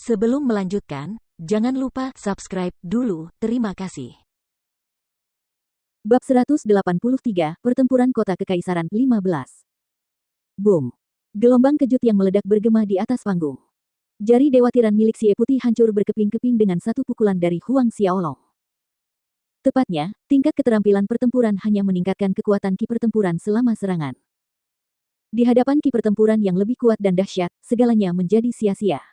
Sebelum melanjutkan, jangan lupa subscribe dulu. Terima kasih. Bab 183, Pertempuran Kota Kekaisaran 15. Boom. Gelombang kejut yang meledak bergema di atas panggung. Jari dewa tiran milik Xie Putih hancur berkeping-keping dengan satu pukulan dari Huang Xiaolong. Tepatnya, tingkat keterampilan pertempuran hanya meningkatkan kekuatan ki pertempuran selama serangan. Di hadapan ki pertempuran yang lebih kuat dan dahsyat, segalanya menjadi sia-sia.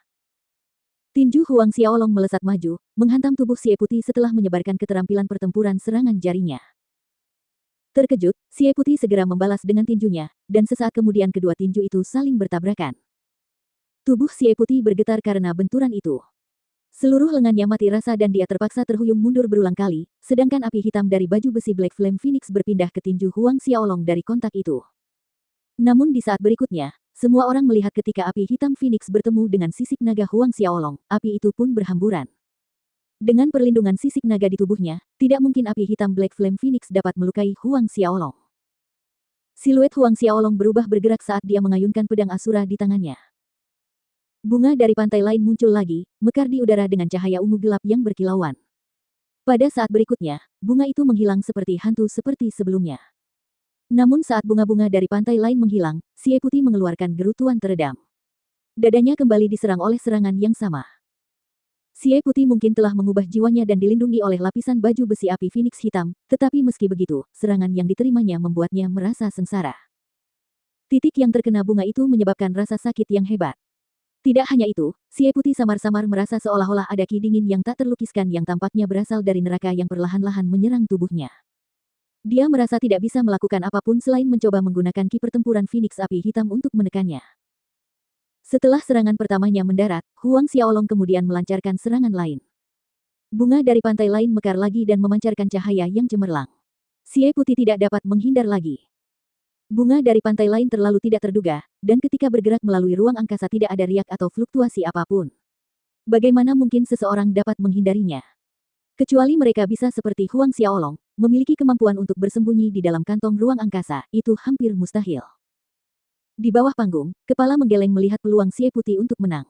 Tinju Huang Xiaolong melesat maju, menghantam tubuh Xie Putih setelah menyebarkan keterampilan pertempuran serangan jarinya. Terkejut, Xie Putih segera membalas dengan tinjunya, dan sesaat kemudian kedua tinju itu saling bertabrakan. Tubuh Xie Putih bergetar karena benturan itu. Seluruh lengannya mati rasa dan dia terpaksa terhuyung mundur berulang kali, sedangkan api hitam dari baju besi Black Flame Phoenix berpindah ke tinju Huang Xiaolong dari kontak itu. Namun di saat berikutnya, semua orang melihat ketika api hitam Phoenix bertemu dengan sisik naga Huang Xiaolong, api itu pun berhamburan. Dengan perlindungan sisik naga di tubuhnya, tidak mungkin api hitam Black Flame Phoenix dapat melukai Huang Xiaolong. Siluet Huang Xiaolong berubah bergerak saat dia mengayunkan pedang Asura di tangannya. Bunga dari pantai lain muncul lagi, mekar di udara dengan cahaya ungu gelap yang berkilauan. Pada saat berikutnya, bunga itu menghilang seperti hantu seperti sebelumnya. Namun saat bunga-bunga dari pantai lain menghilang, Xie Putih mengeluarkan gerutuan teredam. Dadanya kembali diserang oleh serangan yang sama. Xie Putih mungkin telah mengubah jiwanya dan dilindungi oleh lapisan baju besi api Phoenix hitam, tetapi meski begitu, serangan yang diterimanya membuatnya merasa sengsara. Titik yang terkena bunga itu menyebabkan rasa sakit yang hebat. Tidak hanya itu, Xie Putih samar-samar merasa seolah-olah ada ki dingin yang tak terlukiskan yang tampaknya berasal dari neraka yang perlahan-lahan menyerang tubuhnya. Dia merasa tidak bisa melakukan apapun selain mencoba menggunakan ki pertempuran Phoenix api hitam untuk menekannya. Setelah serangan pertamanya mendarat, Huang Xiaolong kemudian melancarkan serangan lain. Bunga dari pantai lain mekar lagi dan memancarkan cahaya yang cemerlang. Xie Putih tidak dapat menghindar lagi. Bunga dari pantai lain terlalu tidak terduga, dan ketika bergerak melalui ruang angkasa tidak ada riak atau fluktuasi apapun. Bagaimana mungkin seseorang dapat menghindarinya? Kecuali mereka bisa seperti Huang Xiaolong, memiliki kemampuan untuk bersembunyi di dalam kantong ruang angkasa, itu hampir mustahil. Di bawah panggung, kepala menggeleng melihat peluang Xie Putih untuk menang.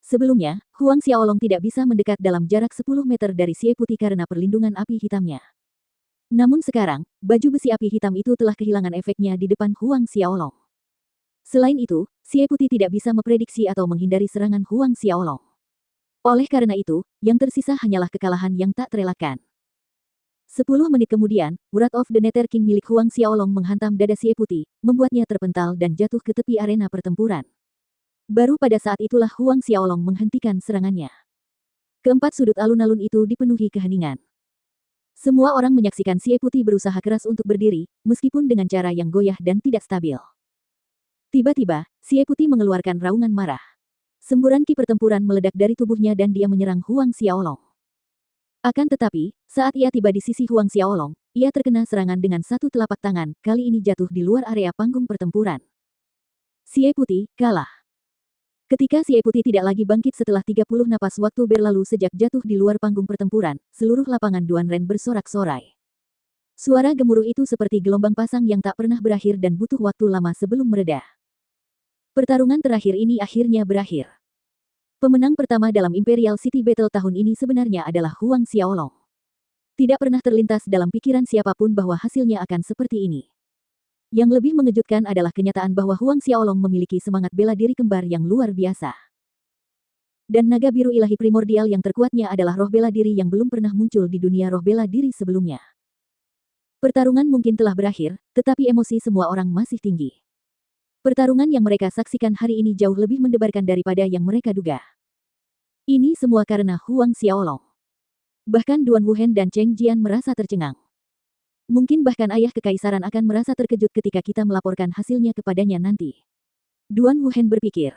Sebelumnya, Huang Xiaolong tidak bisa mendekat dalam jarak 10 meter dari Xie Putih karena perlindungan api hitamnya. Namun sekarang, baju besi api hitam itu telah kehilangan efeknya di depan Huang Xiaolong. Selain itu, Xie Putih tidak bisa memprediksi atau menghindari serangan Huang Xiaolong. Oleh karena itu, yang tersisa hanyalah kekalahan yang tak terelakkan. 10 menit kemudian, Wrath of the Nether King milik Huang Xiaolong menghantam dada Xie Putih, membuatnya terpental dan jatuh ke tepi arena pertempuran. Baru pada saat itulah Huang Xiaolong menghentikan serangannya. Keempat sudut alun-alun itu dipenuhi keheningan. Semua orang menyaksikan Xie Putih berusaha keras untuk berdiri, meskipun dengan cara yang goyah dan tidak stabil. Tiba-tiba, Xie Putih mengeluarkan raungan marah. Semburan ki pertempuran meledak dari tubuhnya dan dia menyerang Huang Xiaolong. Akan tetapi, saat ia tiba di sisi Huang Xiaolong, ia terkena serangan dengan satu telapak tangan, kali ini jatuh di luar area panggung pertempuran. Xie Putih kalah. Ketika Xie Putih tidak lagi bangkit setelah 30 napas waktu berlalu sejak jatuh di luar panggung pertempuran, seluruh lapangan Duan Ren bersorak-sorai. Suara gemuruh itu seperti gelombang pasang yang tak pernah berakhir dan butuh waktu lama sebelum mereda. Pertarungan terakhir ini akhirnya berakhir. Pemenang pertama dalam Imperial City Battle tahun ini sebenarnya adalah Huang Xiaolong. Tidak pernah terlintas dalam pikiran siapapun bahwa hasilnya akan seperti ini. Yang lebih mengejutkan adalah kenyataan bahwa Huang Xiaolong memiliki semangat bela diri kembar yang luar biasa. Dan naga biru ilahi primordial yang terkuatnya adalah roh bela diri yang belum pernah muncul di dunia roh bela diri sebelumnya. Pertarungan mungkin telah berakhir, tetapi emosi semua orang masih tinggi. Pertarungan yang mereka saksikan hari ini jauh lebih mendebarkan daripada yang mereka duga. Ini semua karena Huang Xiaolong. Bahkan Duan Wuhen dan Cheng Jian merasa tercengang. Mungkin bahkan ayah kekaisaran akan merasa terkejut ketika kita melaporkan hasilnya kepadanya nanti. Duan Wuhen berpikir.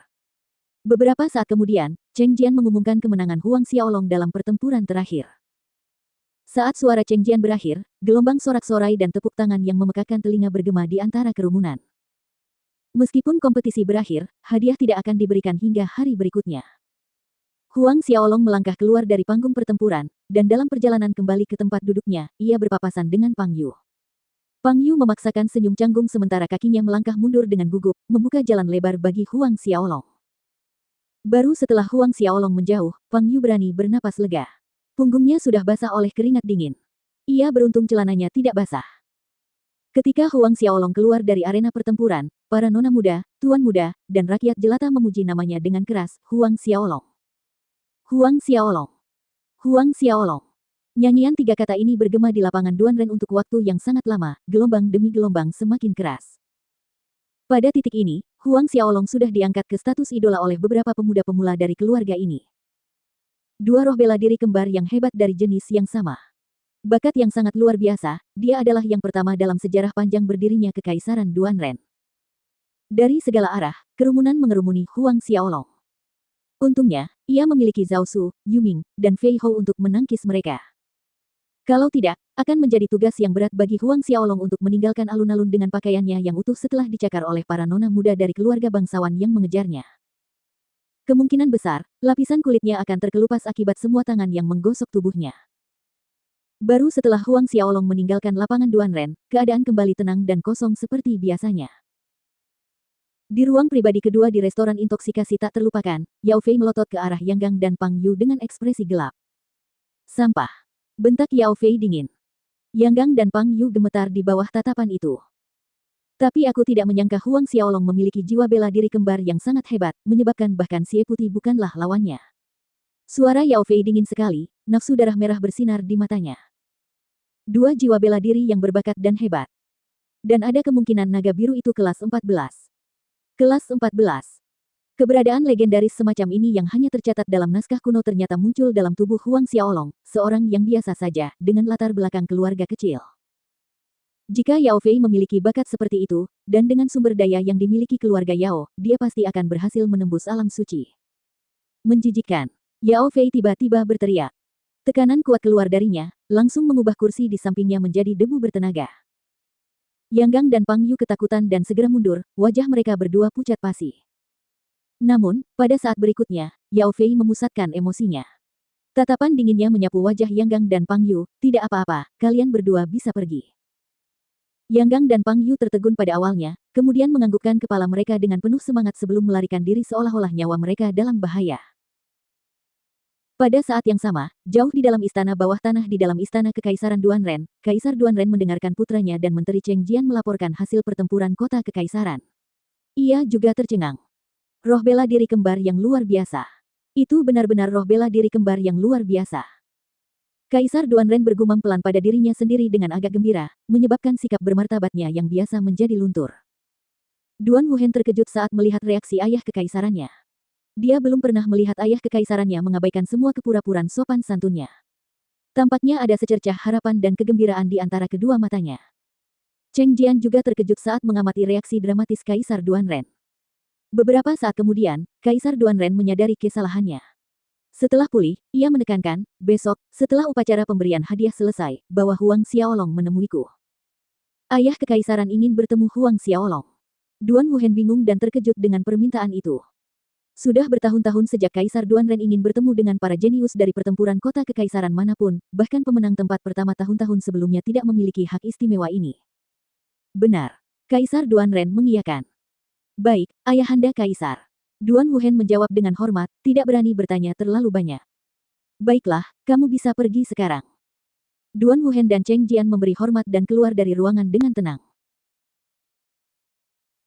Beberapa saat kemudian, Cheng Jian mengumumkan kemenangan Huang Xiaolong dalam pertempuran terakhir. Saat suara Cheng Jian berakhir, gelombang sorak-sorai dan tepuk tangan yang memekakan telinga bergema di antara kerumunan. Meskipun kompetisi berakhir, hadiah tidak akan diberikan hingga hari berikutnya. Huang Xiaolong melangkah keluar dari panggung pertempuran, dan dalam perjalanan kembali ke tempat duduknya, ia berpapasan dengan Pang Yu. Pang Yu memaksakan senyum canggung sementara kakinya melangkah mundur dengan gugup, membuka jalan lebar bagi Huang Xiaolong. Baru setelah Huang Xiaolong menjauh, Pang Yu berani bernapas lega. Punggungnya sudah basah oleh keringat dingin. Ia beruntung celananya tidak basah. Ketika Huang Xiaolong keluar dari arena pertempuran, para nona muda, tuan muda, dan rakyat jelata memuji namanya dengan keras, Huang Xiaolong. Huang Xiaolong. Huang Xiaolong. Nyanyian tiga kata ini bergema di lapangan Duanren untuk waktu yang sangat lama, gelombang demi gelombang semakin keras. Pada titik ini, Huang Xiaolong sudah diangkat ke status idola oleh beberapa pemuda pemula dari keluarga ini. Dua roh bela diri kembar yang hebat dari jenis yang sama. Bakat yang sangat luar biasa, dia adalah yang pertama dalam sejarah panjang berdirinya Kekaisaran Duanren. Dari segala arah, kerumunan mengerumuni Huang Xiaolong. Untungnya, ia memiliki Zhao Su, Yuming, dan Fei Hou untuk menangkis mereka. Kalau tidak, akan menjadi tugas yang berat bagi Huang Xiaolong untuk meninggalkan alun-alun dengan pakaiannya yang utuh setelah dicakar oleh para nona muda dari keluarga bangsawan yang mengejarnya. Kemungkinan besar, lapisan kulitnya akan terkelupas akibat semua tangan yang menggosok tubuhnya. Baru setelah Huang Xiaolong meninggalkan lapangan Duanren, keadaan kembali tenang dan kosong seperti biasanya. Di ruang pribadi kedua di restoran intoksikasi tak terlupakan, Yao Fei melotot ke arah Yang Gang dan Pang Yu dengan ekspresi gelap. Sampah. Bentak Yao Fei dingin. Yang Gang dan Pang Yu gemetar di bawah tatapan itu. Tapi aku tidak menyangka Huang Xiaolong memiliki jiwa bela diri kembar yang sangat hebat, menyebabkan bahkan Xie Putih bukanlah lawannya. Suara Yao Fei dingin sekali, nafsu darah merah bersinar di matanya. Dua jiwa bela diri yang berbakat dan hebat. Dan ada kemungkinan naga biru itu kelas 14. Kelas 14. Keberadaan legendaris semacam ini yang hanya tercatat dalam naskah kuno ternyata muncul dalam tubuh Huang Xiaolong, seorang yang biasa saja, dengan latar belakang keluarga kecil. Jika Yao Fei memiliki bakat seperti itu, dan dengan sumber daya yang dimiliki keluarga Yao, dia pasti akan berhasil menembus alam suci. Menjijikkan. Yao Fei tiba-tiba berteriak. Tekanan kuat keluar darinya, langsung mengubah kursi di sampingnya menjadi debu bertenaga. Yang Gang dan Pang Yu ketakutan dan segera mundur, wajah mereka berdua pucat pasi. Namun, pada saat berikutnya, Yao Fei memusatkan emosinya. Tatapan dinginnya menyapu wajah Yang Gang dan Pang Yu, tidak apa-apa, kalian berdua bisa pergi. Yang Gang dan Pang Yu tertegun pada awalnya, kemudian menganggukkan kepala mereka dengan penuh semangat sebelum melarikan diri seolah-olah nyawa mereka dalam bahaya. Pada saat yang sama, jauh di dalam istana bawah tanah di dalam istana Kekaisaran Duanren, Kaisar Duanren mendengarkan putranya dan Menteri Cheng Jian melaporkan hasil pertempuran kota Kekaisaran. Ia juga tercengang. Roh bela diri kembar yang luar biasa. Itu benar-benar roh bela diri kembar yang luar biasa. Kaisar Duanren bergumam pelan pada dirinya sendiri dengan agak gembira, menyebabkan sikap bermartabatnya yang biasa menjadi luntur. Duan Wuhen terkejut saat melihat reaksi ayah kekaisarannya. Dia belum pernah melihat ayah kekaisarannya mengabaikan semua kepura-puraan sopan santunnya. Tampaknya ada secercah harapan dan kegembiraan di antara kedua matanya. Cheng Jian juga terkejut saat mengamati reaksi dramatis Kaisar Duanren. Beberapa saat kemudian, Kaisar Duanren menyadari kesalahannya. Setelah pulih, ia menekankan, besok, setelah upacara pemberian hadiah selesai, bahwa Huang Xiaolong menemuiku. Ayah kekaisaran ingin bertemu Huang Xiaolong. Duan Wuhen bingung dan terkejut dengan permintaan itu. Sudah bertahun-tahun sejak Kaisar Duanren ingin bertemu dengan para jenius dari pertempuran kota kekaisaran manapun, bahkan pemenang tempat pertama tahun-tahun sebelumnya tidak memiliki hak istimewa ini. Benar. Kaisar Duanren mengiyakan. Baik, ayahanda Kaisar. Duan Wuhen menjawab dengan hormat, tidak berani bertanya terlalu banyak. Baiklah, kamu bisa pergi sekarang. Duan Wuhen dan Cheng Jian memberi hormat dan keluar dari ruangan dengan tenang.